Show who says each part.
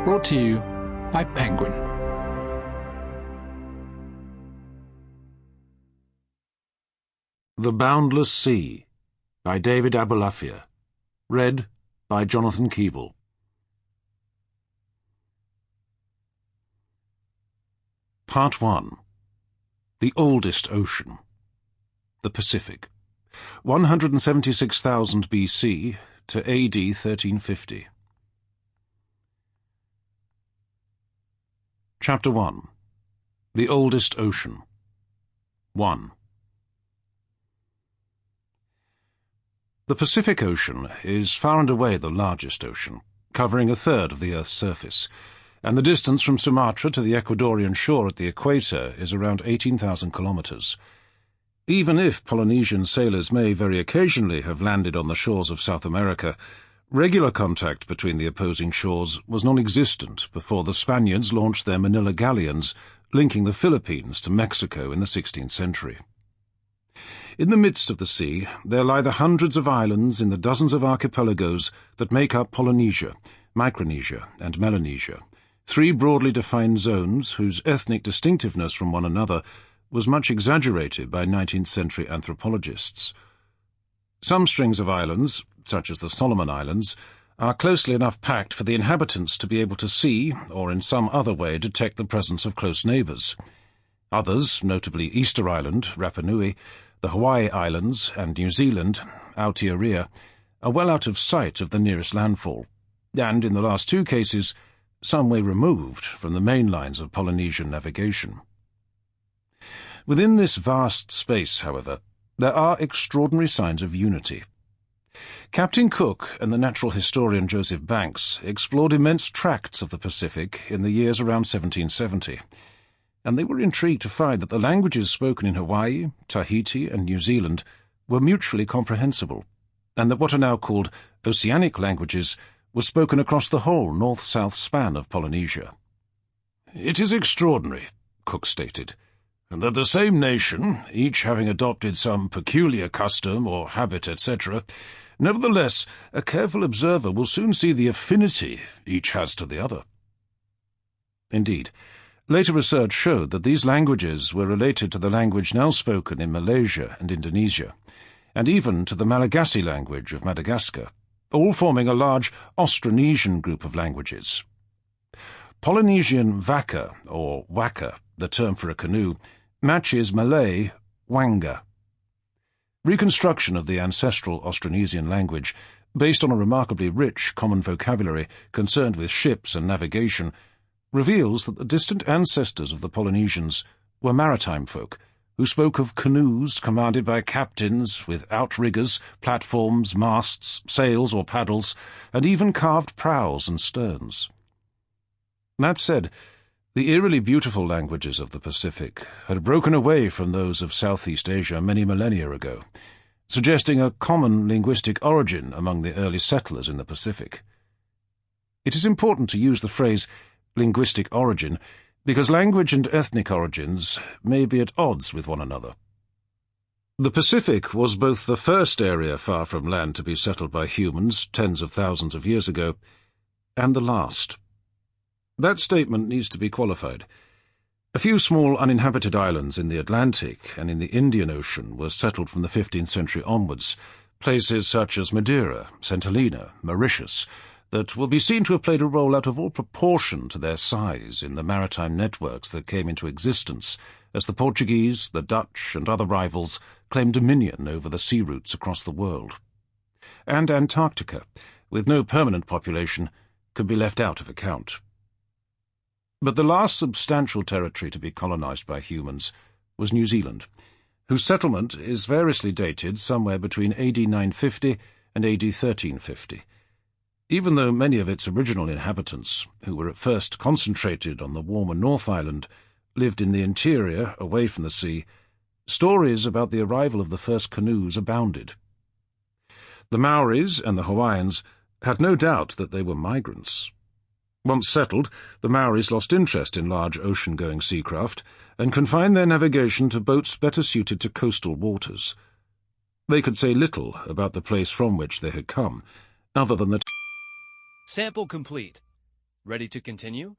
Speaker 1: Brought to you by Penguin.
Speaker 2: The Boundless Sea by David Abulafia. Read by Jonathan Keeble. Part 1. The Oldest Ocean. The Pacific. 176,000 BC to AD 1350. Chapter 1. The Oldest Ocean. 1. The Pacific Ocean is far and away the largest ocean, covering a third of the Earth's surface, and the distance from Sumatra to the Ecuadorian shore at the equator is around 18,000 kilometers. Even if Polynesian sailors may very occasionally have landed on the shores of South America, regular contact between the opposing shores was non-existent before the Spaniards launched their Manila galleons, linking the Philippines to Mexico in the 16th century. In the midst of the sea, there lie the hundreds of islands in the dozens of archipelagos that make up Polynesia, Micronesia, and Melanesia, three broadly defined zones whose ethnic distinctiveness from one another was much exaggerated by 19th-century anthropologists. Some strings of islands, such as the Solomon Islands, are closely enough packed for the inhabitants to be able to see, or in some other way detect the presence of close neighbours. Others, notably Easter Island, Rapa Nui, the Hawaii Islands, and New Zealand, Aotearoa, are well out of sight of the nearest landfall, and, in the last two cases, some way removed from the main lines of Polynesian navigation. Within this vast space, however, there are extraordinary signs of unity. Captain Cook and the natural historian Joseph Banks explored immense tracts of the Pacific in the years around 1770, and they were intrigued to find that the languages spoken in Hawaii, Tahiti, and New Zealand were mutually comprehensible, and that what are now called oceanic languages were spoken across the whole north-south span of Polynesia. "It is extraordinary," Cook stated, "that the same nation, each having adopted some peculiar custom or habit, etc., nevertheless, a careful observer will soon see the affinity each has to the other." Indeed, later research showed that these languages were related to the language now spoken in Malaysia and Indonesia, and even to the Malagasy language of Madagascar, all forming a large Austronesian group of languages. Polynesian vaka, or waka, the term for a canoe, matches Malay wanga. Reconstruction of the ancestral Austronesian language, based on a remarkably rich common vocabulary concerned with ships and navigation, reveals that the distant ancestors of the Polynesians were maritime folk, who spoke of canoes commanded by captains with outriggers, platforms, masts, sails or paddles, and even carved prows and sterns. That said, the eerily beautiful languages of the Pacific had broken away from those of Southeast Asia many millennia ago, suggesting a common linguistic origin among the early settlers in the Pacific. It is important to use the phrase linguistic origin because language and ethnic origins may be at odds with one another. The Pacific was both the first area far from land to be settled by humans tens of thousands of years ago, and the last. That statement needs to be qualified. A few small uninhabited islands in the Atlantic and in the Indian Ocean were settled from the 15th century onwards, places such as Madeira, St. Helena, Mauritius, that will be seen to have played a role out of all proportion to their size in the maritime networks that came into existence as the Portuguese, the Dutch, and other rivals claimed dominion over the sea routes across the world. And Antarctica, with no permanent population, could be left out of account. But the last substantial territory to be colonized by humans was New Zealand, whose settlement is variously dated somewhere between AD 950 and AD 1350. Even though many of its original inhabitants, who were at first concentrated on the warmer North Island, lived in the interior, away from the sea, stories about the arrival of the first canoes abounded. The Maoris and the Hawaiians had no doubt that they were migrants. Once settled, the Maoris lost interest in large ocean-going seacraft and confined their navigation to boats better suited to coastal waters. They could say little about the place from which they had come, other than that
Speaker 3: Sample complete. Ready to continue?